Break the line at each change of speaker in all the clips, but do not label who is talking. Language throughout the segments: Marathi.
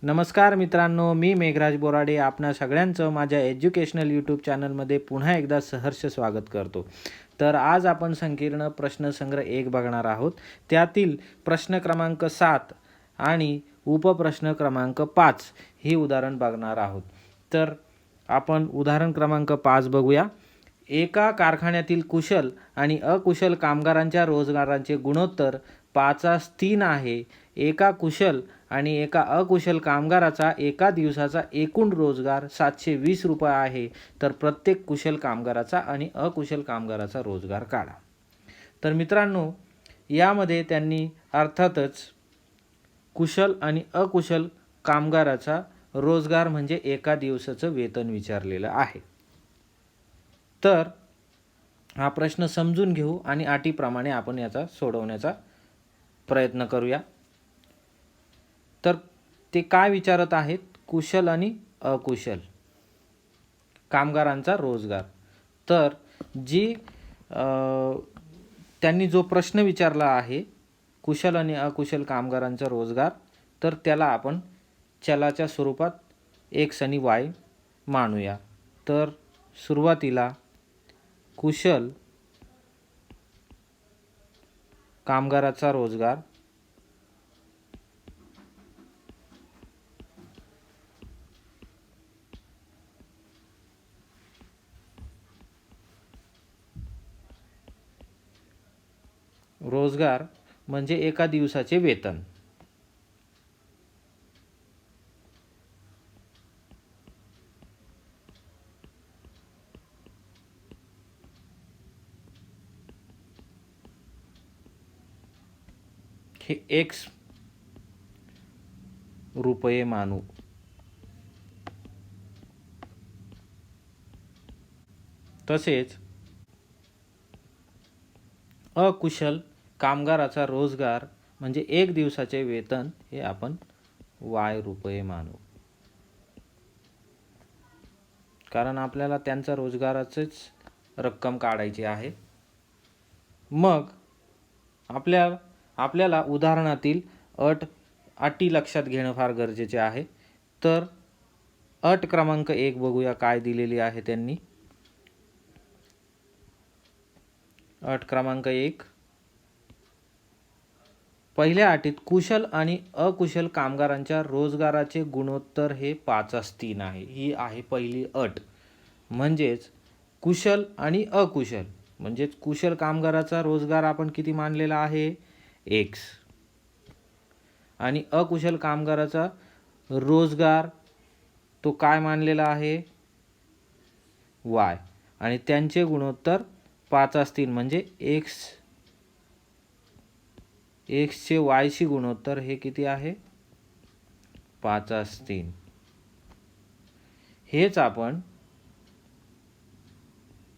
नमस्कार मित्रांनो, मी मेघराज बोराडे आपणा सगळ्यांचं माझ्या एज्युकेशनल यूट्यूब चॅनलमध्ये पुन्हा एकदा सहर्ष स्वागत करतो. तर आज आपण संकीर्ण प्रश्नसंग्रह 1 बघणार आहोत. त्यातील प्रश्न क्रमांक 7 आणि उपप्रश्न क्रमांक 5 ही उदाहरण बघणार आहोत. तर आपण उदाहरण क्रमांक 5 बघूया. एका कारखान्यातील कुशल आणि अकुशल कामगारांच्या रोजगारांचे गुणोत्तर 5:3 आहे. एका कुशल आणि एका अकुशल कामगाराचा एका दिवसाचा एकूण रोजगार 720 रुपये आहे. तर प्रत्येक कुशल कामगाराचा आणि अकुशल कामगाराचा रोजगार काढा. तर मित्रांनो, यामध्ये त्यांनी अर्थातच कुशल आणि अकुशल कामगाराचा रोजगार म्हणजे एका दिवसाचं वेतन विचारलेलं आहे. तर हा प्रश्न समजून घेऊ आणि अटीप्रमाणे आपण याचा सोडवण्याचा प्रयत्न करूया. तर ते काय विचारत आहेत? कुशल आणि अकुशल कामगारांचा रोजगार. तर त्यांनी जो प्रश्न विचारला आहे कुशल आणि अकुशल कामगारांचा रोजगार, तर त्याला आपण चलाच्या स्वरूपात x आणि y मानूया. तर सुरुवातीला कुशल कामगाराचा रोजगार म्हणजे एका दिवसाचे वेतन. हे x रुपये मानू. तसेच अकुशल कामगाराचा रोजगार म्हणजे एक दिवसाचे वेतन हे आपण y रुपये मानू, कारण आपल्याला त्यांचा रोजगाराचीच रक्कम काढायची आहे. मग आपल्याला उदाहरणातील अटी लक्षात घेणं फार गरजेचे आहे. तर अट क्रमांक 1 बघूया काय दिलेली आहे त्यांनी. अट क्रमांक 1, पहिल्या अटीत कुशल आणि अकुशल कामगारांच्या रोजगाराचे गुणोत्तर हे 5:3 आहे. ही आहे पहिली अट. म्हणजेच कुशल आणि अकुशल म्हणजेच कुशल कामगाराचा रोजगार आपण किती मानलेला आहे? x. आणि अकुशल कामगाराचा रोजगार तो काय मानलेला आहे? y. आणि त्यांचे गुणोत्तर 5:3 म्हणजे x चे y शी गुणोत्तर हे किती आहे? 5:3. हेच आपण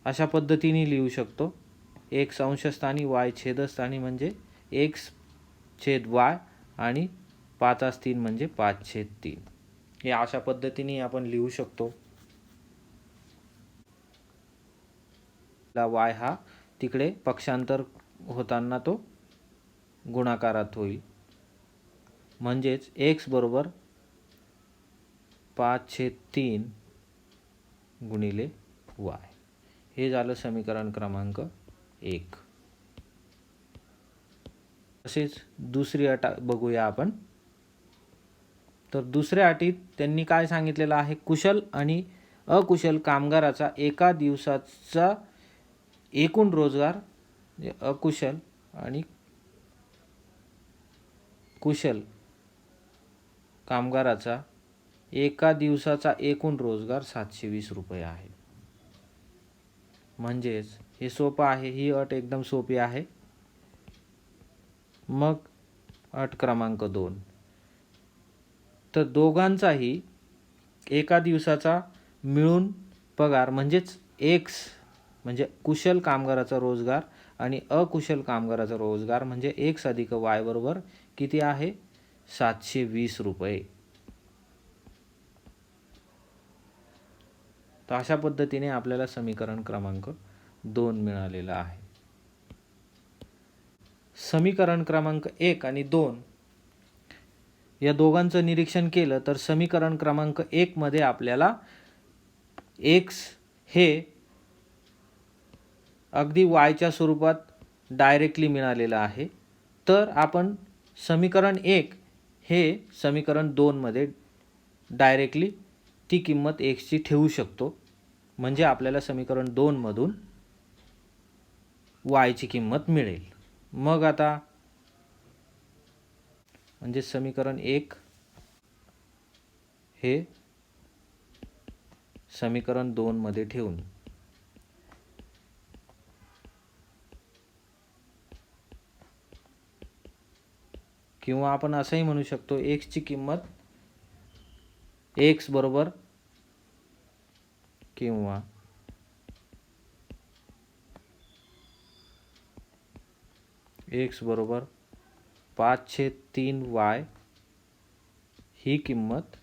अशा पद्धतीने लिहू शकतो. x अंशस्थानी y छेदस्थानी म्हणजे x छेद y आणि 5:3 म्हणजे 5/3. हे अशा पद्धतीने आपण लिहू शकतो. y हा तिकडे पक्षांतर होताना तो गुणाकारात होईल. म्हणजेच x बरोबर 5/3 गुणिले y. हे झालं समीकरण क्रमांक 1. तसेच दुसरी अट बघूया आपण. तर दुसऱ्या अटीत त्यांनी काय सांगितलेलं आहे? कुशल आणि अकुशल कामगाराचा एका दिवसाचा एकूण रोजगार म्हणजे अकुशल आणि कुशल कामगाराचा एका दिवसाचा एकूण रोजगार 720 रुपये आहे. म्हणजेच हे सोपं आहे. ही अट एकदम सोपी आहे. मग अट क्रमांक 2, तर दोघांचाही एका दिवसाचा मिळून पगार म्हणजेच x म्हणजे कुशल कामगाराचा रोजगार आणि अकुशल कामगाराचा रोजगार म्हणजे x अधिक y बरोबर किती आहे? 720 रुपये. तर अशा पद्धतीने आपल्याला समीकरण क्रमांक 2 मिळालेला आहे. समीकरण क्रमांक 1 आणि 2 या दोघांचं निरीक्षण केलं तर समीकरण क्रमांक 1 मध्ये आपल्याला x हे अगदी yच्या स्वरूपात डायरेक्टली मिळालेलं आहे. तर आपण समीकरण 1 हे समीकरण 2 मध्ये डायरेक्टली ती किंमत x ची ठेवू शकतो. म्हणजे आपल्याला समीकरण 2 मधून y ची किंमत मिळेल. मग आता म्हणजे समीकरण 1 हे समीकरण 2 मध्ये ठेवून किंवा आपण असंही म्हणू शकतो x ची किंमत x बरोबर किंवा x बरोबर 5/3y ही किंमत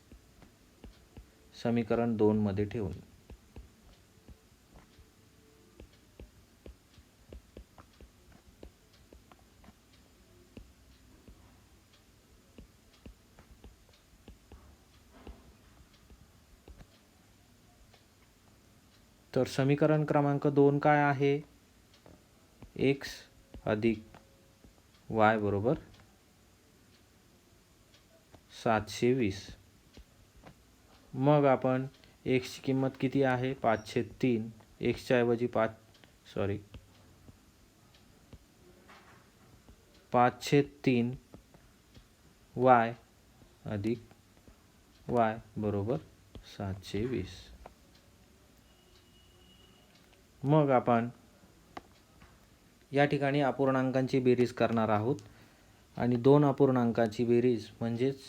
समीकरण 2 मध्ये ठेवून तर समीकरण क्रमांक 2 काय आहे? x अधिक y बरोबर 720. मग आपण x ची किंमत किती आहे? 5/3. x च्या ऐवजी 5/3 y अधिक y बरोबर 720. मग आपण या ठिकाणी अपूर्णांकांची बेरीज करणार आहोत आणि दोन अपूर्णांकाची बेरीज म्हणजेच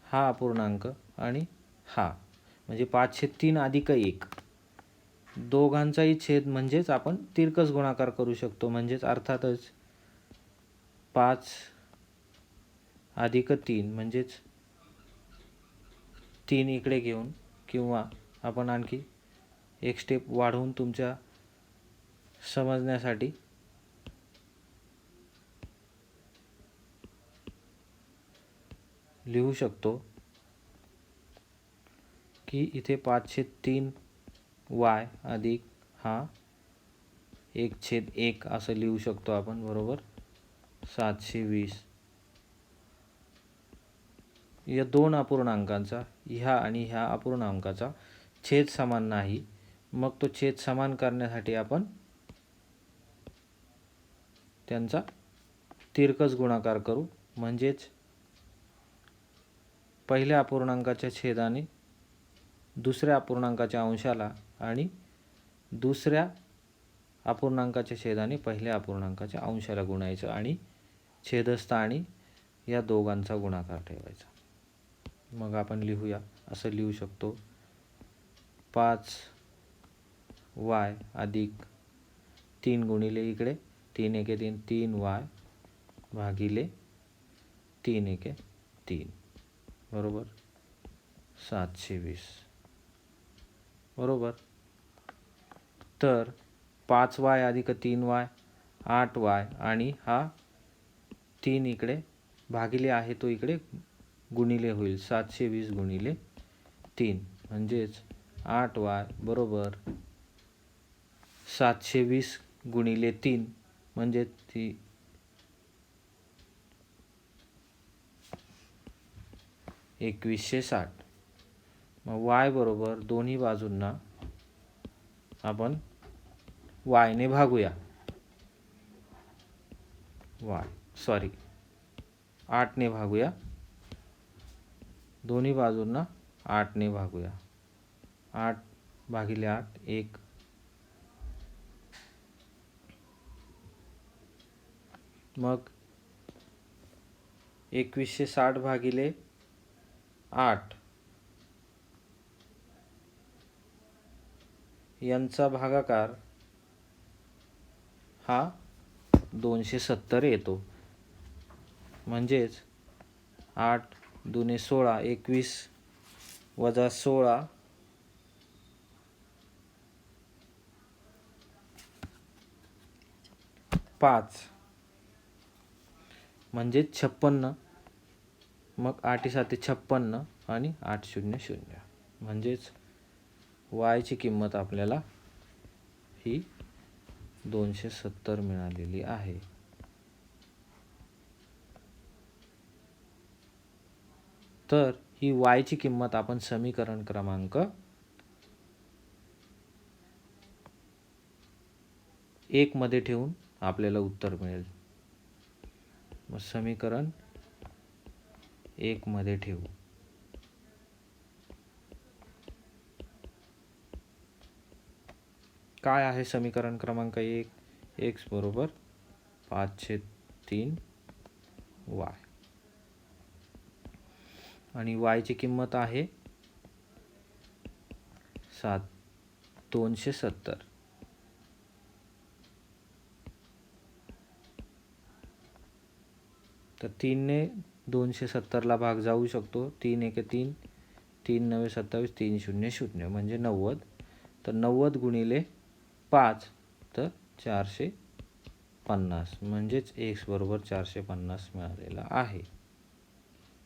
हा अपूर्णांक आणि हा म्हणजे 5/3 अधिक 1 दोघांचाही छेद म्हणजेच आपण तिरकस गुणाकार करू शकतो. म्हणजेच अर्थातच 5 अधिक 3 म्हणजेच 3 इकडे घेऊन किंवा आपण आणखी एक स्टेप वाढवून तुमच्या समजण्यासाठी लिहू शकतो की इथे 5/3 y अधिक हा 1/1 असं लिहू शकतो आपण बरोबर 720. या दोन अपूर्णांकांचा ह्या आणि ह्या अपूर्णांकाचा छेद समान नाही. मग तो छेद समान करण्यासाठी आपण त्यांचा तिरकस गुणाकार करू. म्हणजेच पहिल्या अपूर्णांकाच्या छेदाने दुसऱ्या अपूर्णांकाच्या अंशाला आणि दुसऱ्या अपूर्णांकाच्या छेदाने पहिल्या अपूर्णांकाच्या अंशाला गुणायचं आणि छेदस्थानी या दोघांचा गुणाकार ठेवायचा. मग आपण लिहूया. असं लिहू शकतो 5y अधिक 3 गुणिले इकडे 3 एके 3 3y भागिले 3 एके 3 बरोबर 720 बरोबर. तर 5y अधिक 3y 8y आणि हा 3 इकडे भागिले आहे तो इकडे गुणिले होईल 720 गुणिले 3 म्हणजेच 8y बरोबर 720 गुणिले 3 म्हणजे ती 2160. मग y बरोबर दोन्ही बाजूंना आपण y ने भागूया. 8 ने भागूया. दोन्ही बाजूंना 8 ने भागूया. 8 भागिले 8 1. मग 2160 भागिले 8 यांचा भागाकार हा 270 येतो. म्हणजेच 8 दुने 16 21 वजा 16 5 म्हणजे 56 मग 8 7 56 आणि 8 0 0 म्हणजेच वायची किंमत आपल्याला ही 270 मिळालेली आहे. तर ही वायची किंमत आपण समीकरण क्रमांक 1 मध्ये ठेवून आपल्याला उत्तर मिळेल. मग समीकरण 1 मध्ये ठेवू. काय आहे समीकरण क्रमांक 1? x बरोबर 5/3 y आणि y ची किंमत आहे 270. तर 3 ने 270ला भाग जाऊ शकतो. 3 1 3, 3 9 27, 3 0 0 म्हणजे 90. तर 90 गुणिले 5 तर 450 म्हणजेच x बरोबर 450 मिळालेला आहे.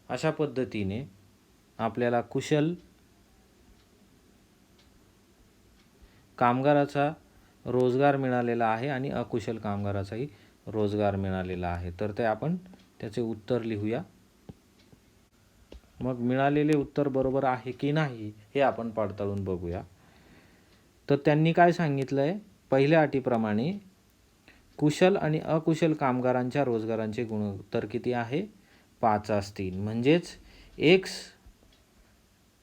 अशा पद्धतीने आपल्याला कुशल कामगाराचा रोजगार मिळालेला आहे आणि अकुशल कामगाराचाही रोजगार मिळालेला आहे. तर ते आपण त्याचे उत्तर लिहूया. मग मिळालेले उत्तर बरोबर आहे की नाही हे आपण पडताळून बघूया. तर त्यांनी काय सांगितलं आहे, पहिल्या अटीप्रमाणे कुशल आणि अकुशल कामगारांच्या रोजगारांचे गुणोत्तर किती आहे? 5/3 म्हणजेच x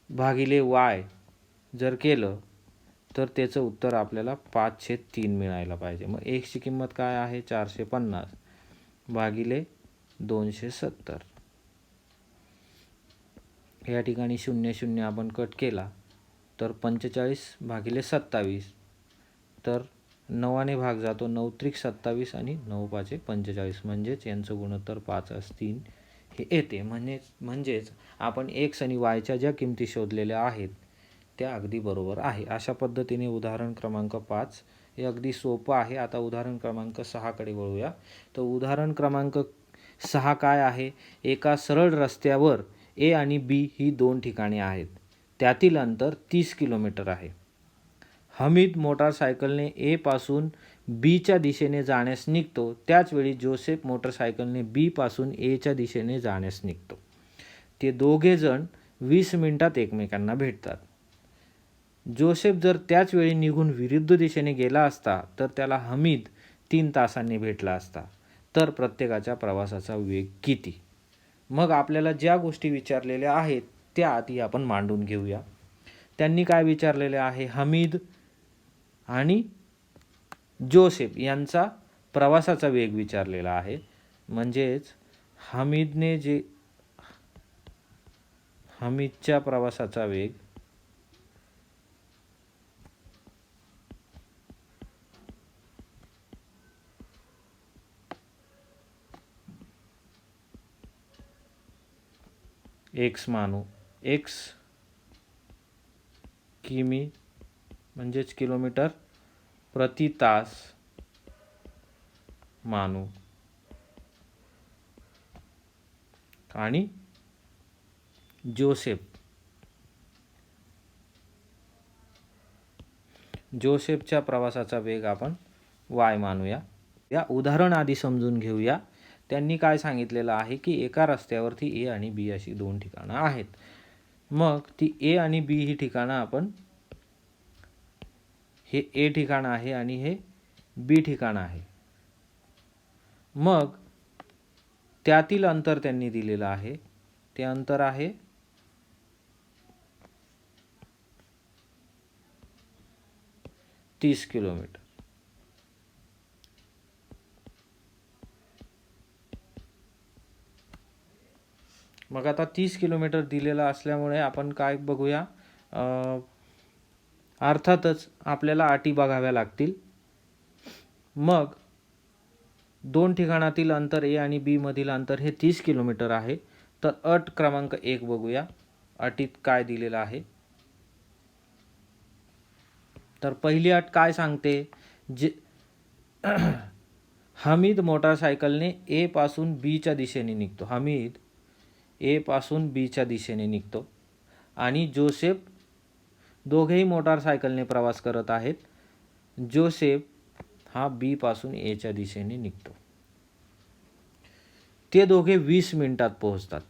भागिले y जर केलं तर त्याचं उत्तर आपल्याला 5/3 मिळायला पाहिजे. मग x ची किंमत काय आहे? 450 भागिले 270. या ठिकाणी 0 0 आपण कट केला तर 45 भागिले 27. तर 9ने भाग जातो. 9 त्रिक 27 आणि 9 पाचे 45 म्हणजेच यांचं गुणोत्तर 5/3 हे येते. म्हणजेच आपण x आणि yच्या ज्या किमती शोधलेल्या आहेत त्या अगदी बरोबर आहे. अशा पद्धतीने उदाहरण क्रमांक 5 हे अगदी सोपं आहे. आता उदाहरण क्रमांक 6 कडे वळूया. तर उदाहरण क्रमांक 6 काय आहे? एका सरळ रस्त्यावर ए आणि बी ही 2 ठिकाणे आहेत. त्यातील अंतर 30 किलोमीटर आहे. हमीद मोटारसायकलने ए पासून बीच्या दिशेने जाण्यास निघतो. त्याचवेळी जोसेफ मोटारसायकलने बी पासून एच्या दिशेने जाण्यास निघतो. ते दोघे जण 20 मिनिटात एकमेकांना भेटतात. जोसेफ जर त्याच वेळी निघून विरुद्ध दिशेने गेला असता तर त्याला हमीद 3 तासांनी भेटला असता. तर प्रत्येकाच्या प्रवासाचा वेग किती? मग आपल्याला ज्या गोष्टी विचारलेल्या आहेत त्या आधी आपण मांडून घेऊया. त्यांनी काय विचारलेले आहे? हमीद आणि जोसेफ यांचा प्रवासाचा वेग विचारलेला आहे. म्हणजेच हमीदच्या प्रवासाचा वेग x मानू. x किमी म्हणजेच किलोमीटर प्रति तास मानू आणि जोसेफच्या प्रवासाचा वेग आपण y मानूया. या उदाहरण आधी समजून घेऊया. त्यांनी काय सांगितलेलं आहे की एका रस्त्यावरती ए आणि बी अशी 2 ठिकाणं आहेत. मग ती ए आणि बी ही ठिकाणं आपण, हे ए ठिकाण आहे आणि हे बी ठिकाण आहे. मग त्यातील अंतर त्यांनी दिलेलं आहे. ते अंतर आहे 30 किलोमीटर. मग आता 30 किलोमीटर दिलेलं असल्यामुळे आपण काय बघूया, अर्थातच आपल्याला अटी बघाव्या लागतील. मग 2 ठिकाणातील अंतर ए आणि बी मधील अंतर हे 30 किलोमीटर आहे. तर अट क्रमांक 1 बघूया. अटीत काय दिलेलं आहे? तर पहिली अट काय सांगते? हमीद मोटारसायकलने ए पासून बीच्या दिशेने निघतो. हमीद ए पासून बीच्या दिशेने निघतो आणि जोसेफ, दोघेही मोटारसायकलने प्रवास करत आहेत. जोसेफ हा बी पासून एच्या दिशेने निघतो. ते दोघे 20 मिनिटात पोहोचतात.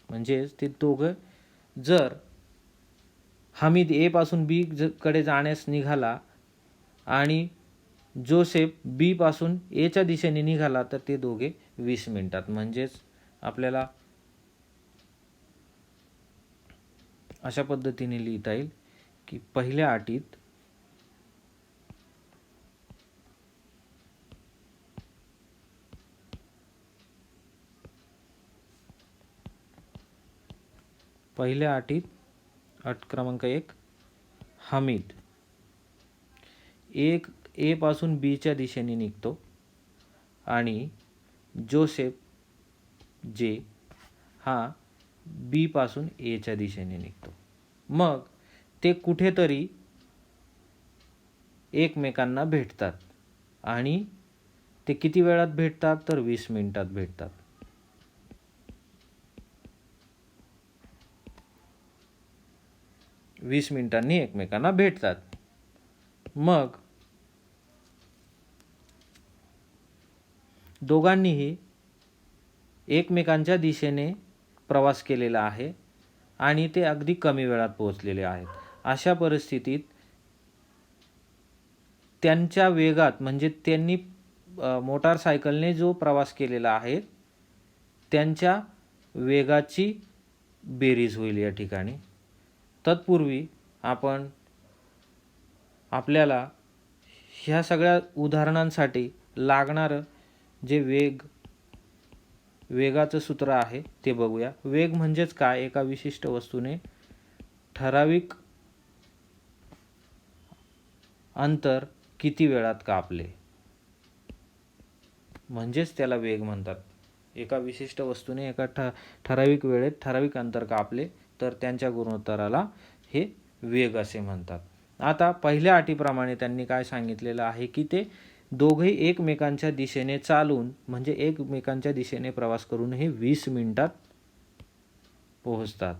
म्हणजेच ते दोघं, जर हमीद ए पासून बी कडे जाण्यास निघाला आणि जोसेफ बी पासून एच्या दिशेने निघाला तर ते दोघे 20 मिनिटात. म्हणजेच आपल्याला अशा पद्धतीने लिहिता येईल की पहिल्या अटीत अट क्रमांक 1, हमीद ए पासून बीच्या दिशेने निघतो आणि जोसेफ जे हा बी पासून एच्या दिशेने निघतो. मग ते कुठेतरी एकमेकांना भेटतात आणि ते किती वेळात भेटतात तर 20 मिनिटात भेटतात. वीस मिनिटांनी एकमेकांना भेटतात. मग दोघांनीही एकमेकांच्या दिशेने प्रवास केलेला आहे आणि ते अगदी कमी वेळात पोहोचलेले आहेत. अशा परिस्थितीत त्यांच्या वेगात, म्हणजे त्यांनी मोटारसायकलने जो प्रवास केलेला आहे त्यांच्या वेगाची बेरीज होईल या ठिकाणी. तत्पूर्वी आपल्याला ह्या सगळ्या उदाहरणांसाठी लागणारं जे वेगाचं सूत्र आहे ते बघूया. वेग म्हणजेच काय? एका विशिष्ट वस्तूने ठराविक अंतर किती वेळात कापले म्हणजेच त्याला वेग म्हणतात. एका विशिष्ट वस्तूने एका ठराविक वेळेत ठराविक अंतर कापले तर त्यांच्या गुणोत्तराला हे वेग असे म्हणतात. आता पहिल्या अटीप्रमाणे त्यांनी काय सांगितलेलं आहे की ते दोघेही एकमेकांच्या दिशेने चालून, म्हणजे एकमेकांच्या दिशेने प्रवास करून हे 20 मिनिटात पोहोचतात.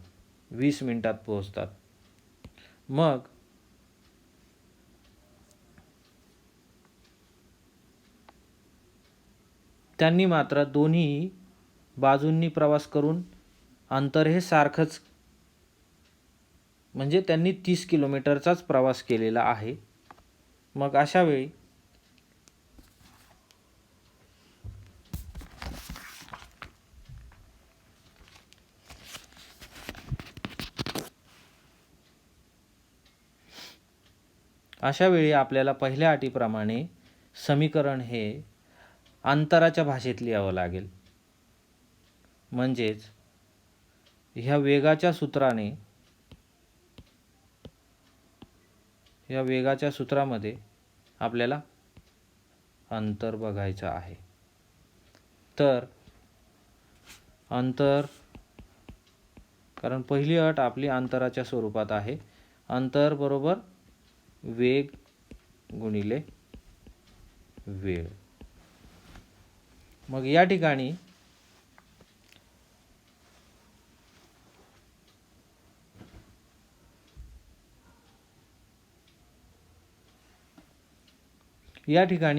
मग त्यांनी मात्र दोन्ही बाजूंनी प्रवास करून अंतर हे सारखंच, म्हणजे त्यांनी 30 किलोमीटरचाच प्रवास केलेला आहे. मग अशा वेळी आपल्याला पहिल्या अटीप्रमाणे समीकरण हे अंतराच्या भाषेत लिहावं लागेल. म्हणजेच ह्या वेगाच्या सूत्रामध्ये आपल्याला अंतर बघायचं आहे. तर अंतर, कारण पहिली अट आपली अंतराच्या स्वरूपात आहे. अंतर बरोबर वेग गुणिले वेळ. मग या ठिकाणी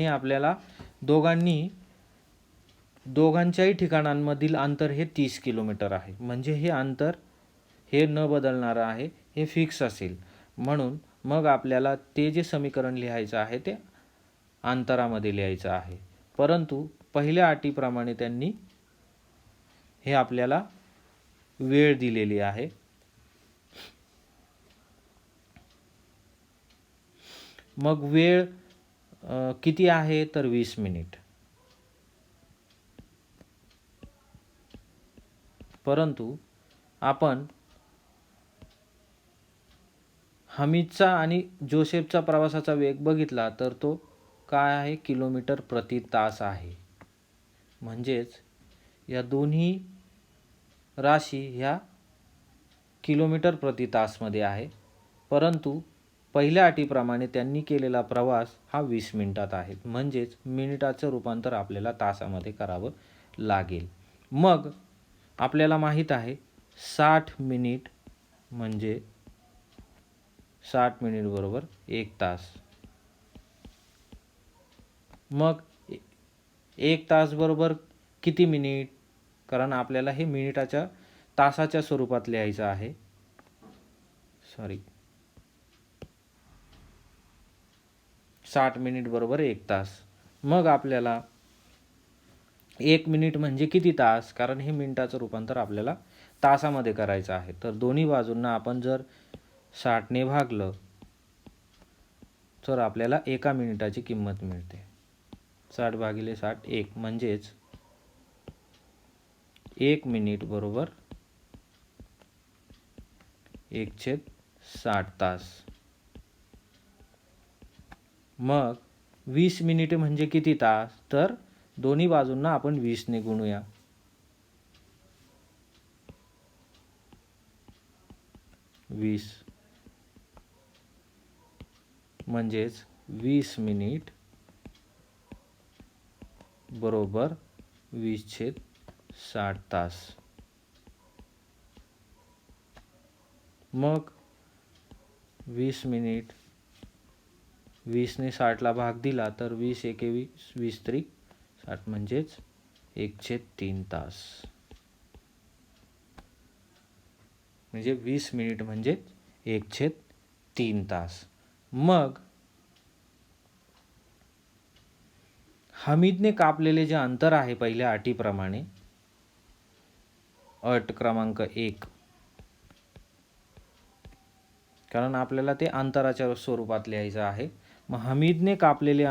आपल्याला दोघांच्याही ठिकाणांमधील अंतर हे 30 किलोमीटर आहे. म्हणजे हे अंतर हे न बदलणारं आहे, हे फिक्स असेल. म्हणून मग आपल्याला ते जे समीकरण लिहायचं आहे ते अंतरामध्ये लिहायचं आहे. परंतु पहिल्या अटीप्रमाणे त्यांनी हे आपल्याला वेळ दिलेली आहे. मग वेळ किती आहे तर 20 मिनिट. परंतु आपण हमीदचा आणि जोसेफचा प्रवासाचा वेग बघितला तर तो काय आहे? किलोमीटर प्रति तास आहे. म्हणजेच या दोन्ही राशी ह्या किलोमीटर प्रति तासमध्ये आहे. परंतु पहिल्या अटीप्रमाणे त्यांनी केलेला प्रवास हा 20 मिनिटात आहे. म्हणजेच मिनिटाचं रूपांतर आपल्याला तासामध्ये करावं लागेल. मग आपल्याला माहीत आहे 60 मिनिट म्हणजे 60 मिनिट बरोबर 1 तास. मग 1 तास बरोबर किती मिनिट? कारण आपल्याला हे मिनिटाच्या तासाच्या स्वरूपात लिहायचं आहे. 60 मिनिट बरोबर 1 तास. मग आपल्याला 1 मिनिट म्हणजे किती तास? कारण हे मिनिटाचं रूपांतर आपल्याला तासामध्ये करायचं आहे. तर दोन्ही बाजूंना आपण जर 60ने भागलं तर आपल्याला 1 मिनिटाची किंमत मिळते. 60 भागिले 60 1 म्हणजेच 1 मिनिट बरोबर 1/60 तास. मग 20 मिनिटे म्हणजे किती तास? तर दोन्ही बाजूंना आपण 20ने गुणूया. 20 म्हणजेच 20 मिनिट बरोबर 20/60 तास. मग 20 मिनिट 20ने 60ला भाग दिला तर 20 एके 20 20 त्रिक 60 म्हणजेच 1/3 तास. म्हणजे 20 मिनिट म्हणजे 1/3 तास. मग हमीदने कापलेले जे अंतर आहे पहिल्या अटीप्रमाणे, अट क्रमांक 1, कारण आपल्याला ते अंतराच्या स्वरूपात लिहायचं आहे. मग हमीदने कापलेले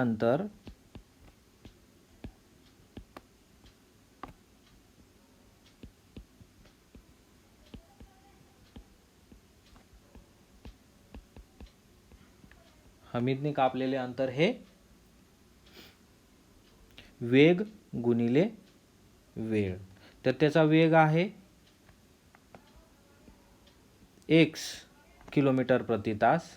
अंतर हे वेग गुणिले वेळ. तर त्याचा वेग आहे x किलोमीटर प्रति तास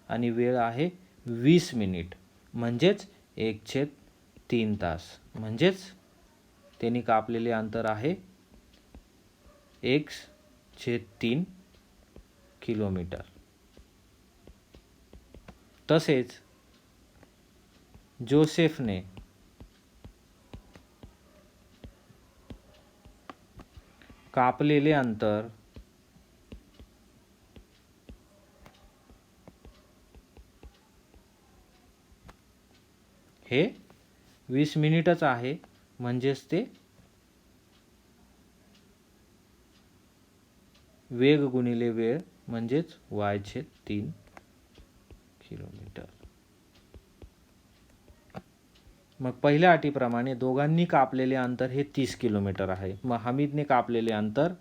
आणि वेळ आहे 20 मिनिट म्हणजेच 1/3 तास. म्हणजेच त्यांनी कापलेले अंतर आहे 1/3 किलोमीटर. तसेच जोसेफने कापलेले अंतर हे 20 मिनिटच आहे. म्हणजेच ते वेग गुणिले वेळ म्हणजेच y/3 किलोमीटर. मग पहिल्या अटीप्रमाणे दोघांनी कापलेले अंतर हे 30 किलोमीटर आहे. मग हमीदने कापलेले अंतर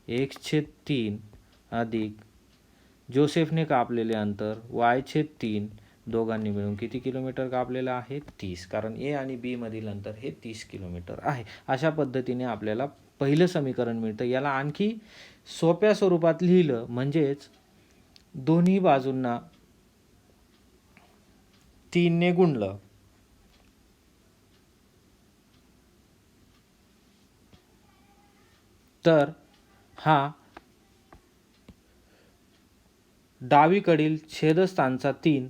1/3 अधिक जोसेफने कापलेले अंतर y/3 दोघांनी मिळून किती किलोमीटर कापलेलं आहे? 30. कारण ए आणि बी मधील अंतर हे 30 किलोमीटर आहे. अशा पद्धतीने आपल्याला पहिलं समीकरण मिळतं. याला आणखी सोप्या स्वरूपात लिहिलं म्हणजेच दोन्ही बाजूंना 3ने गुणलं तर हा डावीकडील छेदस्थानचा 3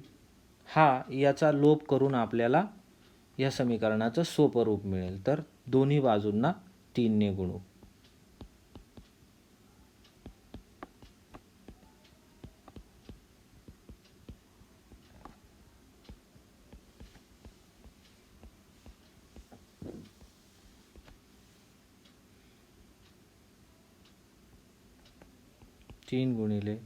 हा याचा लोप करून आपल्याला या समीकरणाचं सोपं रूप मिळेल. तर दोन्ही बाजूंना 3ने गुणू. तीन गुणिले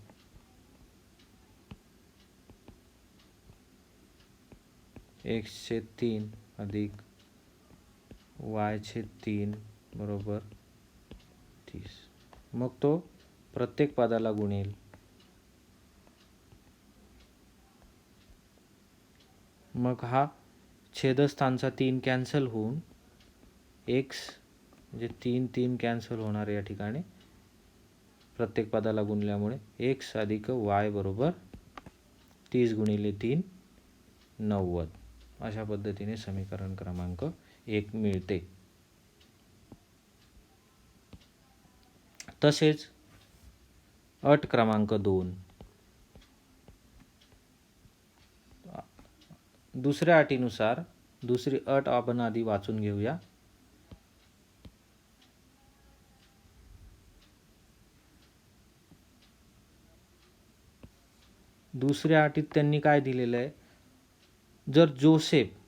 1/3 अधिक y/3 बरोबर 30. मग तो प्रत्येक पदाला गुणेल. मग हा छेदस्थानचा 3 कॅन्सल होऊन x म्हणजे 3 कॅन्सल होणार या ठिकाणी प्रत्येक पदाला गुणल्यामुळे x अधिक y बरोबर 30 गुणिले 3 90. अशा पद्धतीने समीकरण क्रमांक 1 मिळते. तसेच अट क्रमांक 2, दुसऱ्या अटीनुसार दुसरी अट आपण आधी वाचून घेऊया. दुसऱ्या अटीत त्यांनी काय दिलेलं आहे, जर जोसेफ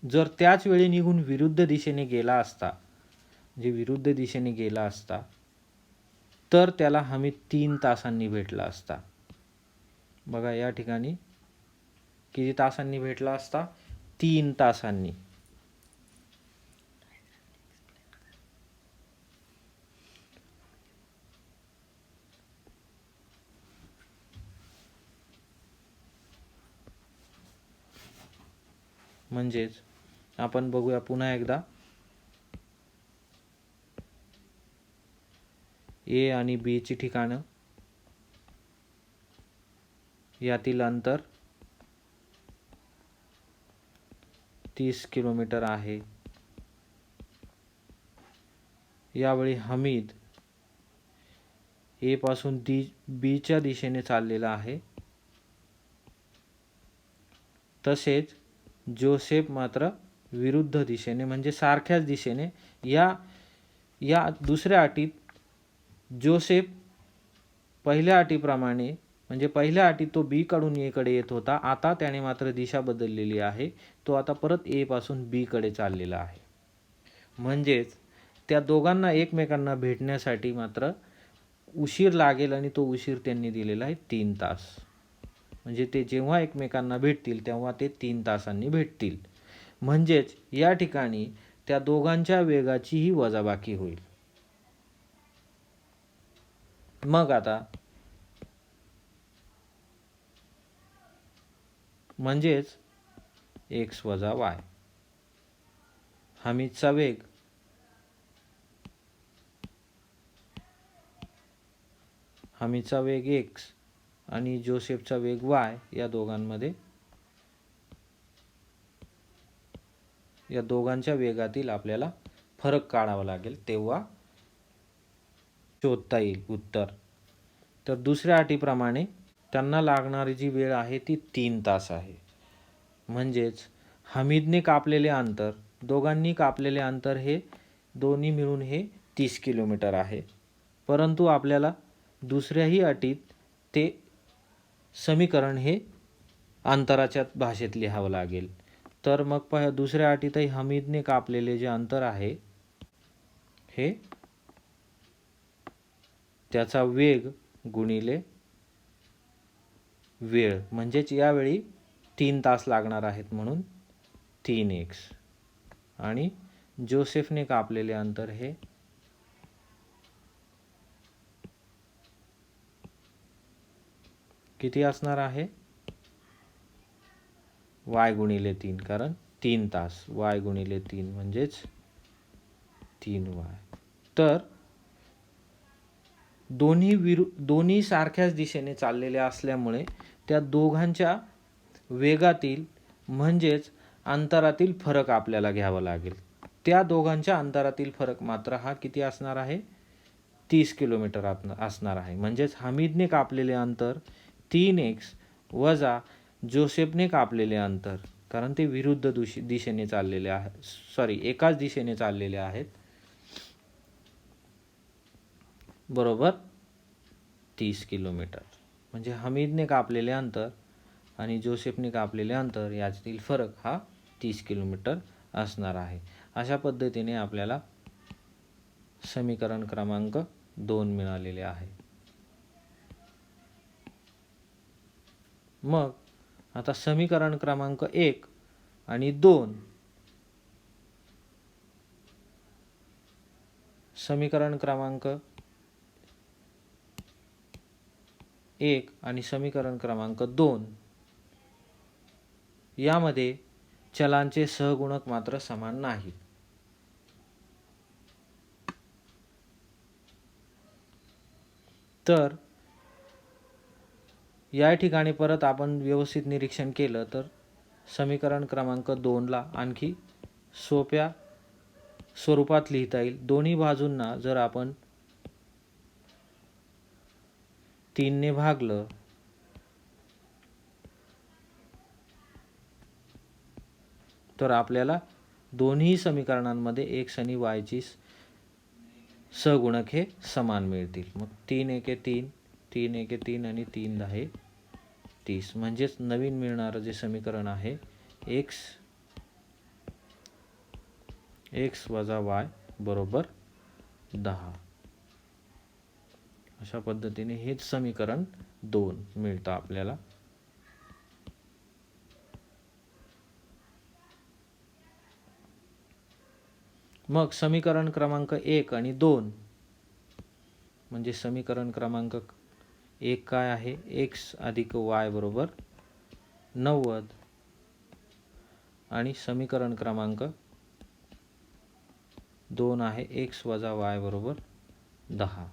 जर त्याच वेळी निघून विरुद्ध दिशेने गेला असता, विरुद्ध दिशेने गेला असता, तर त्याला हमी 3 तासांनी भेटला असता. बघा या ठिकाणी किती तासांनी भेटला असता, 3 तासांनी. म्हणजेच आपण बघूया पुन्हा एकदा, ए आणि बी ची ठिकाणं, यातील अंतर 30 किलोमीटर आहे. यावेळी हमीद ए पासून बी च्या दिशेने चाललेला आहे, तसेच जोसेफ मात्र विरुद्ध दिशेने, म्हणजे सारख्याच दिशेने. या दुसऱ्या अटीत जोसेफ पहिल्या अटीप्रमाणे, म्हणजे पहिल्या अटीत तो बी कडून ए कडे येत होता, आता त्याने मात्र दिशा बदललेली आहे, तो आता परत ए पासून बी कडे चाललेला आहे. म्हणजेच त्या दोघांना एकमेकांना भेटण्यासाठी मात्र उशीर लागेल, आणि तो उशीर त्यांनी दिलेला आहे 3 तास. म्हणजे ते जेव्हा एकमेकांना भेटतील तेव्हा ते 3 तासांनी भेटतील. म्हणजेच या ठिकाणी त्या दोघांच्या वेगाचीही वजाबाकी होईल. मग आता म्हणजेच x वजा y, हमीदचा वेग x आणि जोसेफचा वेग y, या दोघांच्या वेगातील आपल्याला फरक काढावा लागेल, तेव्हा शोधता येईल उत्तर. तर दुसऱ्या अटीप्रमाणे त्यांना लागणारी जी वेळ आहे ती 3 तास आहे. म्हणजेच हमीदने कापलेले अंतर, दोघांनी कापलेले अंतर हे दोन्ही मिळून हे 30 किलोमीटर आहे. परंतु आपल्याला दुसऱ्याही अटीत ते समीकरण हे अंतराच्या भाषेत लिहावं लागेल. तर मग दुसऱ्या अटीतही हमीदने कापलेले जे अंतर आहे हे त्याचा वेग गुणिले वेळ, म्हणजेच यावेळी 3 तास लागणार आहेत म्हणून 3x, आणि जोसेफने कापलेले अंतर हे किती असणार आहे, y गुणिले 3, कारण 3 तास, y गुणिले 3 म्हणजेच 3y. तर दोन्ही सारख्याच दिशेने चाललेले असल्यामुळे त्या दोघांच्या वेगातील म्हणजेच अंतरातील फरक आपल्याला घ्यावा लागेल. त्या दोघांच्या अंतरातील फरक मात्र हा किती असणार आहे, 30 किलोमीटर असणार आहे. म्हणजेच हमीदने कापलेले अंतर 3x वजा जोसेफने कापलेले अंतर, कारण ते विरुद्ध दिशेने चाललेले आहे, एकाच दिशेने चाललेले आहेत, बरोबर 30 किलोमीटर. म्हणजे हमीदने कापलेले अंतर आणि जोसेफने कापलेले अंतर यातील फरक हा 30 किलोमीटर असणार आहे. अशा पद्धतीने आपल्याला समीकरण क्रमांक 2 मिळालेले आहे. मग आता समीकरण क्रमांक 1 आणि 2, समीकरण क्रमांक 1 आणि समीकरण क्रमांक 2 यामध्ये चलांचे सहगुणक मात्र समान नाहीत. तर या ठिकाणी परत आपण व्यवस्थित निरीक्षण केलं तर समीकरण क्रमांक 2ला आणखी सोप्या स्वरूपात लिहिता येईल. दोन्ही बाजूंना जर आपण 3ने भागलं तर आपल्याला दोन्ही समीकरणांमध्ये x आणि y ची सहगुणक हे समान मिळतील. मग 3 एके 3, 3 एके 3 आणि 3 दहा 30. म्हणजेच नवीन मिळणारं जे समीकरण आहे x वजा y बरोबर 10. अशा पद्धतीने हेच समीकरण 2 मिळतं आपल्याला. मग समीकरण क्रमांक 1 आणि 2 म्हणजे समीकरण क्रमांक 1 काय आहे? x अधिक y बरोबर 90 आणि समीकरण क्रमांक 2 आहे x वजा y बरोबर 10.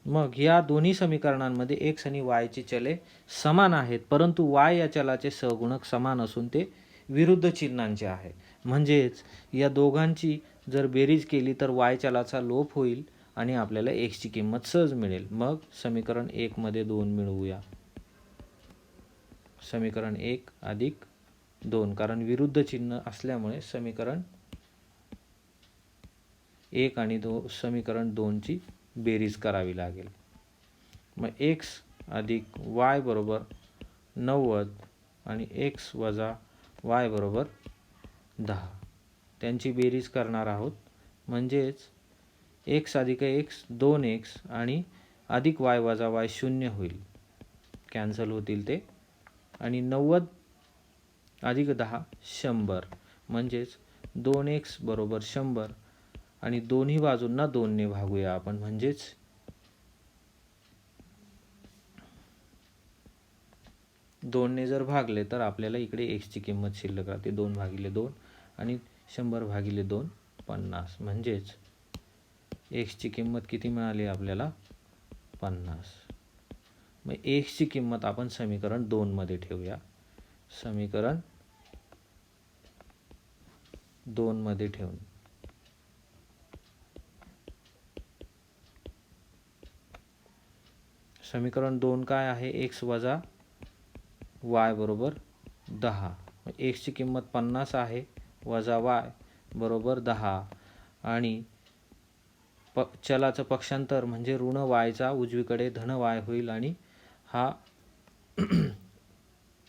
मग या दोन्ही समीकरणांमध्ये x आणि y ची चले समान आहेत, परंतु y या चलाचे सहगुणक समान असून ते विरुद्ध चिन्हांचे आहे. म्हणजेच या दोघांची जर बेरीज केली तर y चलाचा लोप होईल आणि आपल्याला x ची किंमत सहज मिळेल. मग समीकरण 1 मध्ये 2 मिळवूया. समीकरण 1 अधिक 2 कारण विरुद्ध चिन्ह असल्यामुळे समीकरण 1 आणि समीकरण 2 ची बेरीज करावी लागेल. मग x अधिक y बरोबर 90 आणि x वजा y बरोबर 10 त्यांची बेरीज करणार आहोत. म्हणजेच x अधिक x 2x आणि अधिक y वजा y 0 होईल, कॅन्सल होतील ते. आणि 90 अधिक 10 100 म्हणजेच 2x बरोबर 100 आणि दोन्ही बाजूंना 2ने भागूया आपण. म्हणजेच 2ने जर भागले तर आपल्याला इकडे x ची किंमत शिल्लक राहते 2 भागिले 2 आणि 100 भागिले 2 50. म्हणजेच x ची किंमत किती मिळाली आपल्याला? 50. मग x ची किंमत आपण समीकरण 2 मध्ये ठेवूया. समीकरण 2 मध्ये ठेवून समीकरण 2 काय आहे? x वजा y बरोबर 10. x ची किंमत 50 आहे वजा y बरोबर 10 आणि चलाचं पक्षांतर म्हणजे ऋण y चा उजवीकडे धन y होईल आणि हा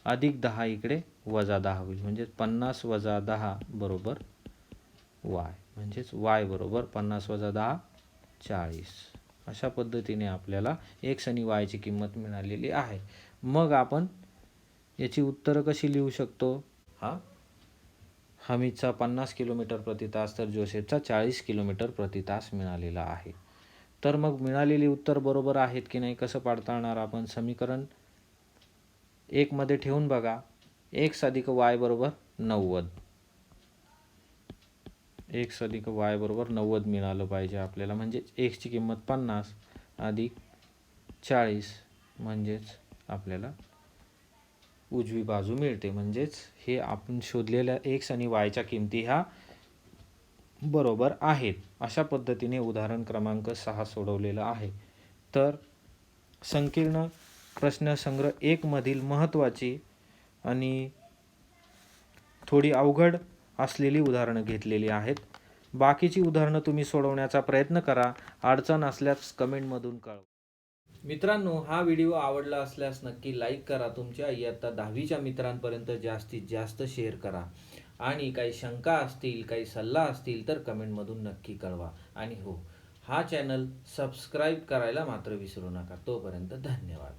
अधिक 10 इकडे वजा 10 होईल. म्हणजे 50 वजा 10 बरोबर y. म्हणजेच y बरोबर 50 वजा 10 40. अशा पद्धतीने आपल्याला x आणि y ची किंमत मिळालेली आहे. मग आपण याची उत्तरं कशी लिहू शकतो? हमीदचा 50 किलोमीटर प्रति तास तर जोसेफचा 40 किलोमीटर प्रति तास मिळालेला आहे. तर मग मिळालेली उत्तर बरोबर आहेत की नाही कसं पडताळणार आपण? समीकरण 1 मध्ये ठेवून बघा. x अधिक y बरोबर 90. x अधिक y बरोबर 90 मिळालं पाहिजे आपल्याला. म्हणजे x ची किंमत 50 अधिक 40 म्हणजेच आपल्याला उजवी बाजू मिळते. म्हणजेच हे आपण शोधलेल्या x आणि y च्या किमती ह्या बरोबर आहेत. अशा पद्धतीने उदाहरण क्रमांक 6 सोडवलेलं आहे. तर संकीर्ण प्रश्नसंग्रह 1 मधील महत्त्वाची आणि थोडी अवघड असलेली उदाहरणं घेतलेली आहेत. बाकीची उदाहरणं तुम्ही सोडवण्याचा प्रयत्न करा. अडचण असल्यास कमेंटमधून कळवा. मित्रांनो, हा व्हिडिओ आवडला असल्यास नक्की लाईक करा. तुमच्या इयत्ता 10वीच्या मित्रांपर्यंत जास्तीत जास्त शेअर करा. आणि काही शंका असतील, काही सल्ला असतील तर कमेंटमधून नक्की कळवा. आणि हो, हा चॅनल सबस्क्राईब करायला मात्र विसरू नका. तोपर्यंत धन्यवाद.